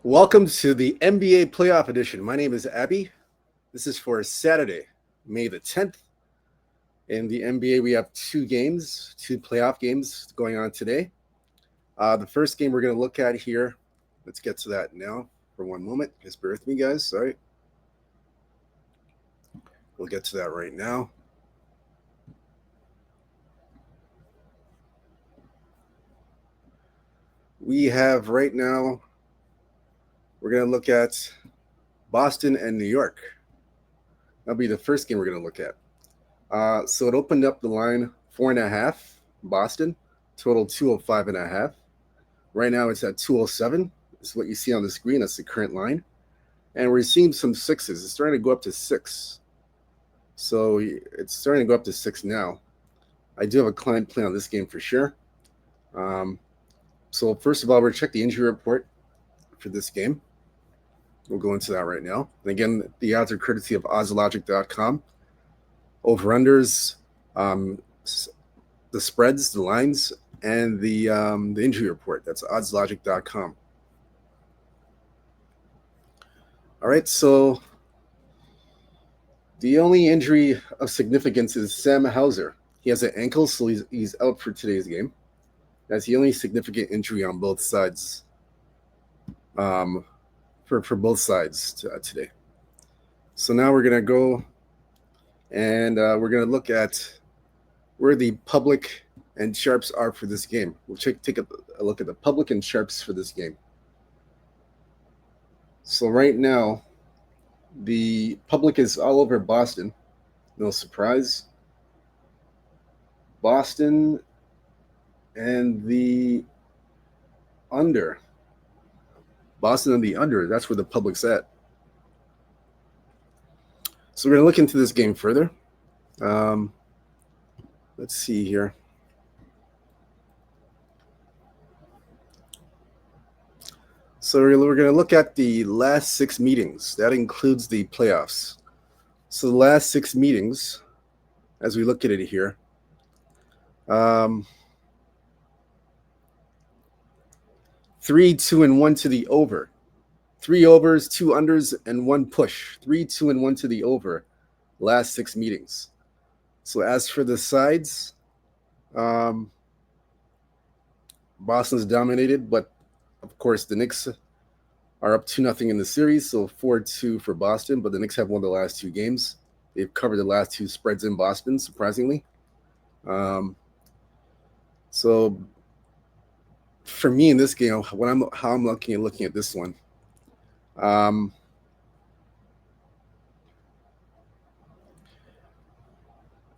Welcome to the NBA Playoff Edition. My name is Abby. This is for Saturday, May the 10th. In the NBA, we have two playoff games going on today. The first game we're going to look at here, let's get to that now for one moment. Just bear with me, guys. Sorry. We'll get to that right now. We have right now, we're going to look at Boston and New York. That'll be the first game we're going to look at. So it opened up the line 4.5, Boston, total 205.5. Right now it's at 207. This is what you see on the screen. That's the current line. And we're seeing some sixes. It's starting to go up to 6. So it's starting to go up to 6 now. I do have a client play on this game for sure. So first of all, we're going to check the injury report for this game. We'll go into that right now. And again, the odds are courtesy of oddslogic.com. Over-unders, the spreads, the lines, and the injury report. That's oddslogic.com. All right, so the only injury of significance is Sam Hauser. He has an ankle, so he's out for today's game. That's the only significant injury on both sides, for both sides today. So now we're going to go and we're going to look at where the public and sharps are for this game. We'll take a look at the public and sharps for this game. So right now, the public is all over Boston. No surprise. Boston and the under. Boston and the under. That's where the public's at. So we're going to look into this game further. Let's see here. So we're going to look at the last 6 meetings. That includes the playoffs. So the last 6 meetings, as we look at it here, 3, 2, and 1 to the over. 3 overs, 2 unders, and 1 push. 3, 2, and 1 to the over. Last 6 meetings. So as for the sides, Boston's dominated, but of course the Knicks are up 2-0 in the series, so 4-2 for Boston. But the Knicks have won the last 2 games. They've covered the last 2 spreads in Boston, surprisingly. So for me in this game, how I'm looking at this one.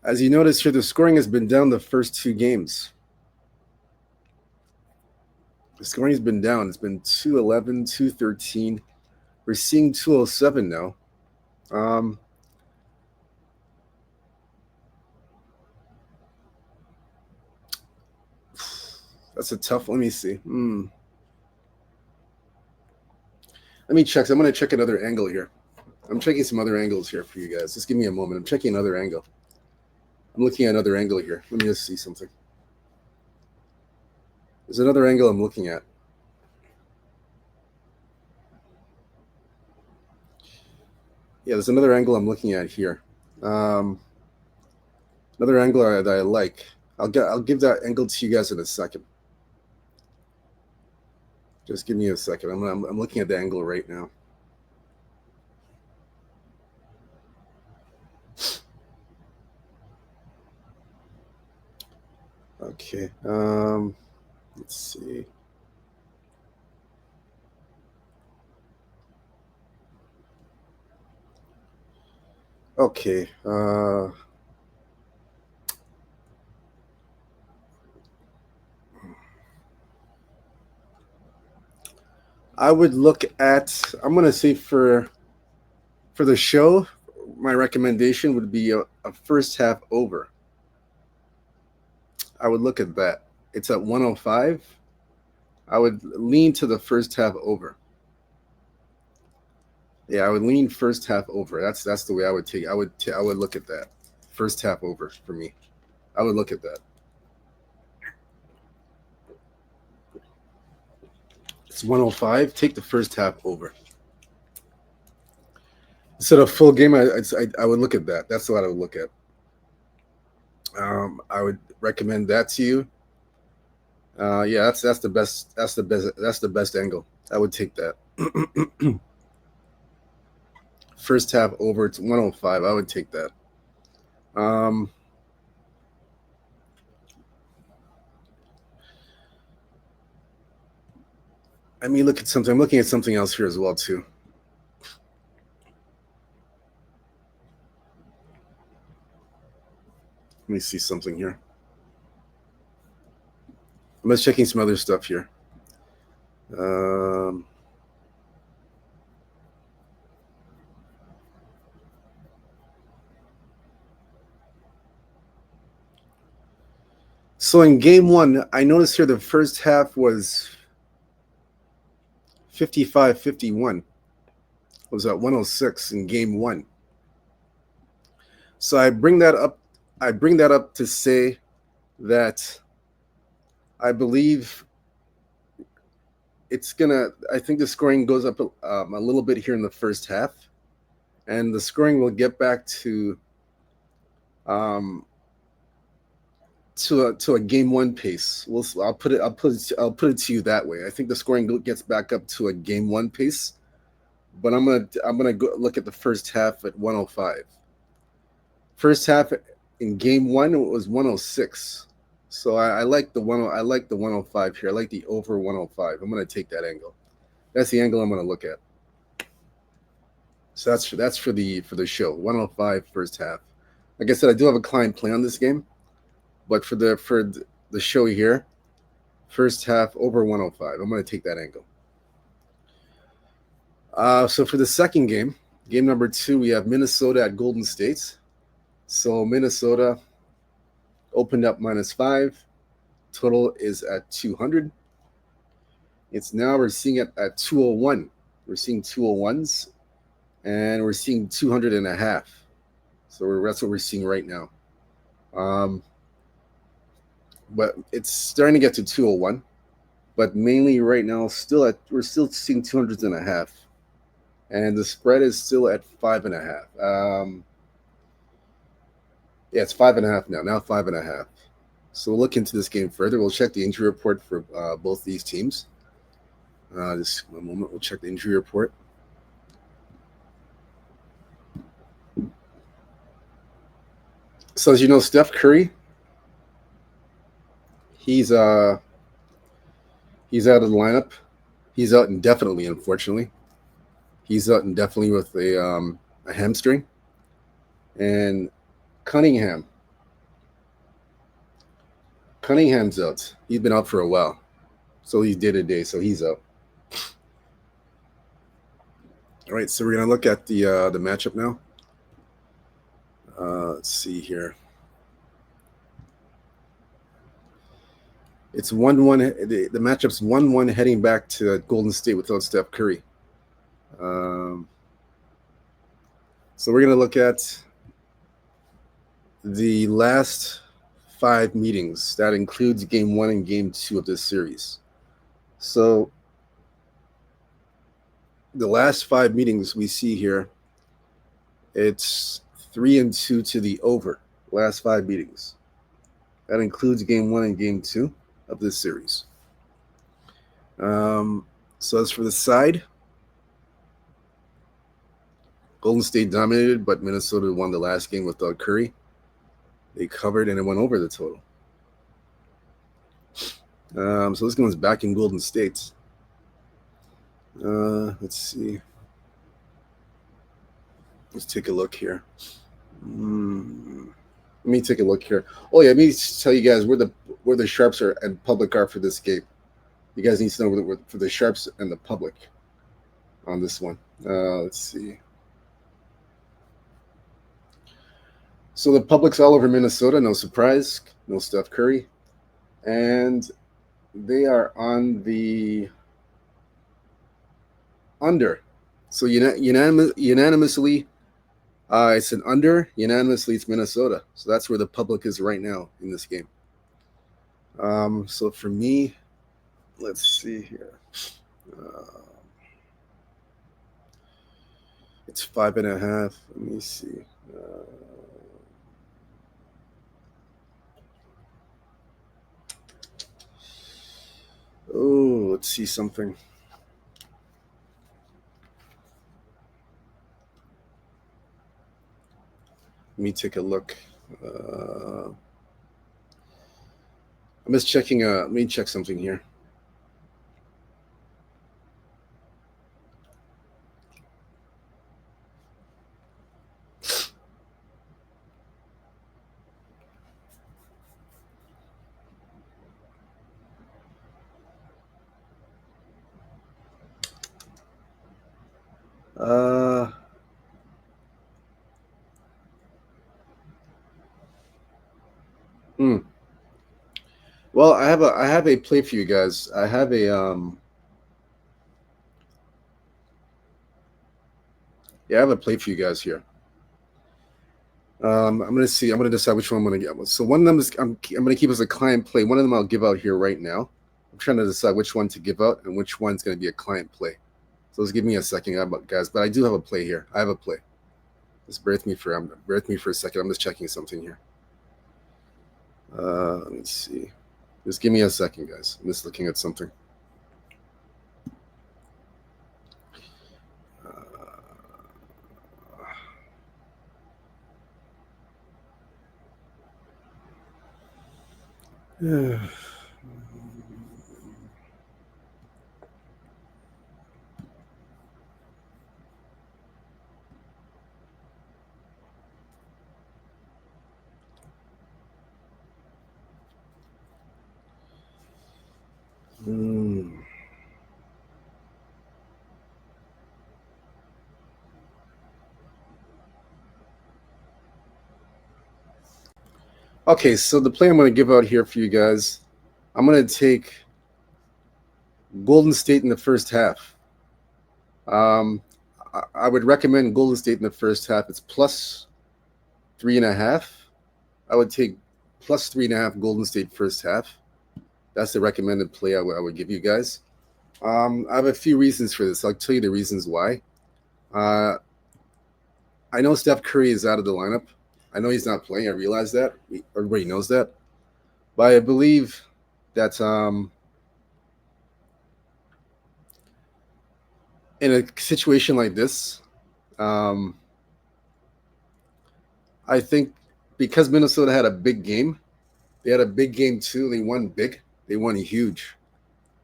As you notice here, the scoring has been down the first 2 games. The scoring has been down. It's been 211, 213. We're seeing 207 now. That's a tough. Let me see. Let me check. So I'm going to check another angle here. I'm checking some other angles here for you guys. Just give me a moment. I'm checking another angle. I'm looking at another angle here. Let me just see something. There's another angle I'm looking at. Yeah, there's another angle I'm looking at here. Another angle that I like. I'll give that angle to you guys in a second. Just give me a second. I'm looking at the angle right now. Okay. Let's see. Okay. I would look at. I'm gonna say for the show, my recommendation would be a first half over. I would look at that. It's at 105. I would lean to the first half over. Yeah, I would lean first half over. That's the way I would take. I would look at that. First half over for me. I would look at that. It's 105. Take the first half over. Instead of full game, I would look at that. That's what I would look at. I would recommend that to you. Yeah, that's the best. That's the best angle. I would take that. First half over. It's 105. I would take that. Um, Let me look at something. I'm looking at something else here as well too. Let me see something here. I'm just checking some other stuff here. Um, so in game one, I noticed here the first half was 55-51. It was at 106 in game one. So I bring that up. I bring that up to say that I believe it's gonna. I think the scoring goes up a little bit here in the first half, and the scoring will get back um, to a game one pace. I'll put it to you that way. I think the scoring gets back up to a game one pace, but I'm gonna go look at the first half at 105. First half in game one it was 106. So I like the 105 here. I like the over 105. I'm gonna take that angle. That's the angle I'm gonna look at. So that's for the show. 105 first half. Like I said, I do have a client play on this game, but for the show here, first half over 105. I'm gonna take that angle. So for the second game, game number 2, we have Minnesota at Golden State. So Minnesota opened up -5. Total is at 200. It's now we're seeing it at 201. We're seeing 201s, and we're seeing 200 and a half. So that's what we're seeing right now. But it's starting to get to 201. But mainly right now, we're still seeing 200s and a half, and the spread is still at 5.5. Yeah, it's 5.5 now. Now 5.5. So we'll look into this game further. We'll check the injury report for both these teams. Just a moment. We'll check the injury report. So as you know, Steph Curry, he's out of the lineup. He's out indefinitely, unfortunately. He's out indefinitely with a hamstring. And Cunningham's out. He's been out for a while. So he's day-to-day, so he's out. All right, so we're going to look at the matchup now. Let's see here. It's 1-1. The matchup's 1-1 heading back to Golden State without Steph Curry. So we're going to look at the last 5 meetings. That includes game 1 and game 2 of this series. So the last 5 meetings we see here, it's 3-2 to the over. Last 5 meetings. That includes game 1 and game 2 of this series. So as for the side, Golden State dominated, but Minnesota won the last game without Curry. They covered and it went over the total. So this one's back in Golden State. Let's see. Let's take a look here. Let me take a look here. Oh yeah, let me tell you guys where the sharps are and public are for this game. You guys need to know where for the sharps and the public on this one. Let's see. So the public's all over Minnesota. No surprise. No Steph Curry, and they are on the under. So unanimously. It's an under. Unanimously, it's Minnesota. So that's where the public is right now in this game. So for me, let's see here. Uh, it's 5.5. Let me see. Oh, let's see something. Let me take a look. I'm just checking. Let me check something here. Uh, hmm. Well, I have a play for you guys. I have a play for you guys here. I'm gonna see. I'm gonna decide which one I'm gonna get. So one of them is I'm gonna keep as a client play. One of them I'll give out here right now. I'm trying to decide which one to give out and which one's gonna be a client play. So just give me a second, guys. But I do have a play here. I have a play. Just bear with me for a second. I'm just checking something here. Let me see. Just give me a second, guys. I'm just looking at something. Yeah. Hmm. Okay, so the play I'm going to give out here for you guys, I'm going to take Golden State in the first half. I would recommend Golden State in the first half. It's plus 3.5. I would take plus 3.5 Golden State first half. That's the recommended play I would give you guys. I have a few reasons for this. I'll tell you the reasons why. Uh, I know Steph Curry is out of the lineup. I know he's not playing. I realize that. Everybody knows that. But I believe that in a situation like this, um, I think because Minnesota had a big game, they had a big game too. They won big. They won huge.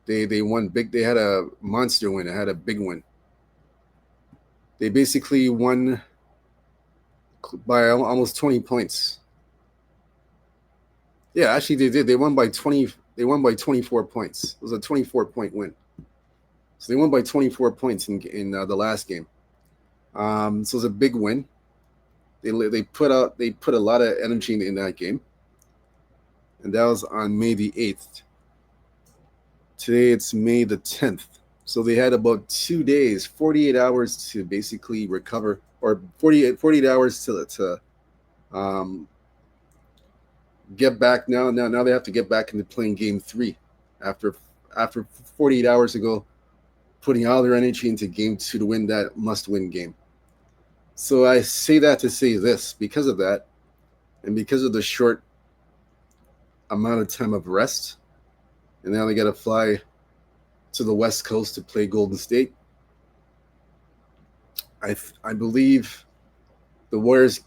They won big. They had a monster win. They had a big win. They basically won by almost 20 points. Yeah, actually they did. They won by 20. They won by 24 points. It was a 24-point win. So they won by 24 points in the last game. So it was a big win. They put a lot of energy in that game, and that was on May the 8th. Today it's May the 10th. So they had about 2 days, 48 hours to basically recover, or 48 hours to um, get back. Now they have to get back into playing game three after after 48 hours ago, putting all their energy into game two to win that must-win game. So I say that to say this: because of that, and because of the short amount of time of rest, and now they got to fly to the West Coast to play Golden State. I believe the Warriors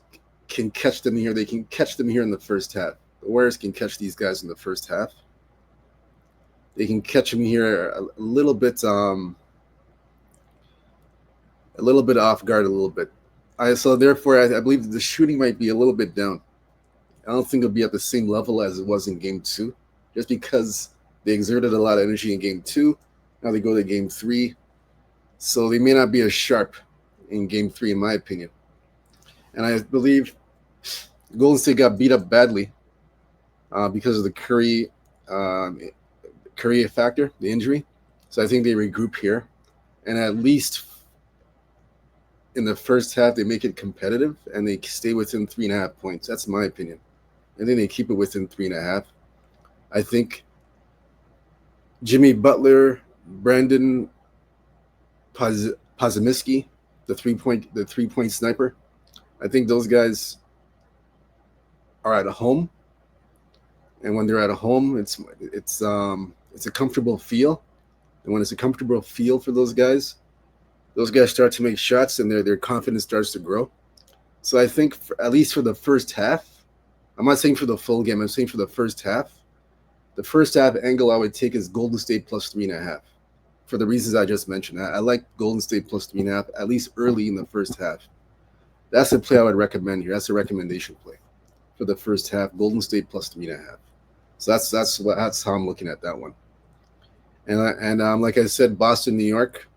can catch them here. They can catch them here in the first half. The Warriors can catch these guys in the first half. They can catch them here a little bit off guard, a little bit. So therefore, I believe the shooting might be a little bit down. I don't think it'll be at the same level as it was in Game Two, just because they exerted a lot of energy in Game Two. Now they go to Game Three, so they may not be as sharp in Game Three, in my opinion. And I believe Golden State got beat up badly because of the Curry factor, the injury. So I think they regroup here, and at least in the first half they make it competitive and they stay within 3.5 points. That's my opinion. And then they keep it within 3.5. I think Jimmy Butler, Brandon Pozimiski, the 3-point sniper. I think those guys are at home, and when they're at home, it's a comfortable feel. And when it's a comfortable feel for those guys start to make shots, and their confidence starts to grow. So I think at least for the first half, I'm not saying for the full game. I'm saying for the first half. The first half angle I would take is Golden State plus 3.5, for the reasons I just mentioned. I like Golden State plus 3.5 at least early in the first half. That's the play I would recommend here. That's a recommendation play for the first half. Golden State plus 3.5. So that's how I'm looking at that one. And like I said, Boston, New York.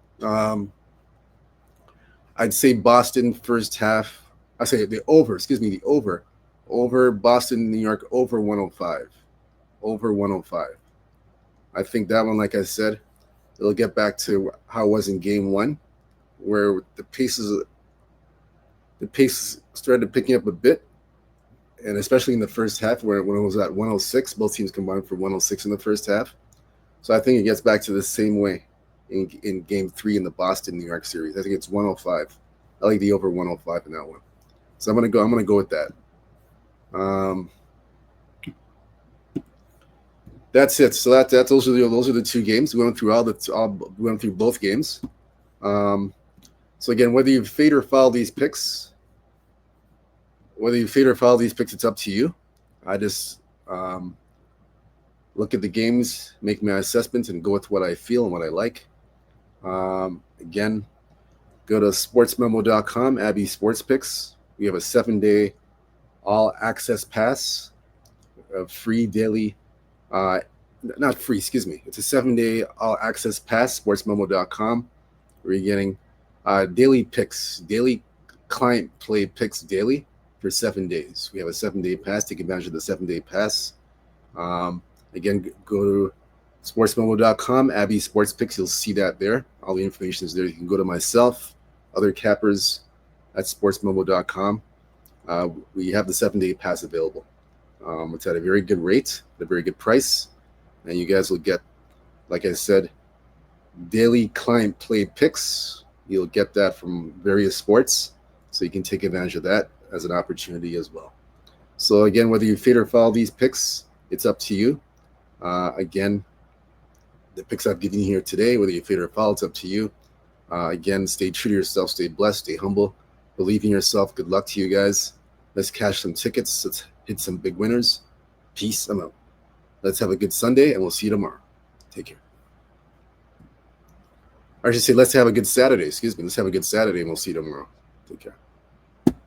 I'd say Boston first half. I say the over. Excuse me, the over Boston, New York over 105. Over 105. I think that one, like I said, it'll get back to how it was in game one, where the pace started picking up a bit, and especially in the first half, when it was at 106, both teams combined for 106 in the first half. So I think it gets back to the same way in game three in the Boston New York series. I think it's 105. I like the over 105 in that one. So I'm gonna go with that. That's it. So those are the two games. We went through both games. So again, whether you fade or foul these picks, it's up to you. I just look at the games, make my assessments, and go with what I feel and what I like. Again, go to sportsmemo.com, Abby Sports Picks. We have a 7-day all-access pass of free daily, not free, excuse me. It's a 7-day all-access pass, sportsmemo.com, where you're getting daily picks, daily client play picks daily for 7 days. We have a 7-day pass. Take advantage of the 7-day pass. Again, go to sportsmemo.com, Abby Sports Picks. You'll see that there. All the information is there. You can go to myself, other cappers at sportsmemo.com. We have the 7-day pass available. It's at a very good rate, at a very good price. And you guys will get, like I said, daily client play picks. You'll get that from various sports. So you can take advantage of that as an opportunity as well. So again, whether you fade or foul these picks, it's up to you. Again, the picks I've given you here today, whether you fade or foul, it's up to you. Again, stay true to yourself, stay blessed, stay humble, believe in yourself. Good luck to you guys. Let's cash some tickets. Let's hit some big winners. Peace. I'm out. Let's have a good Sunday, and we'll see you tomorrow. Take care. Or I should say, let's have a good Saturday. Excuse me. Let's have a good Saturday, and we'll see you tomorrow. Take care.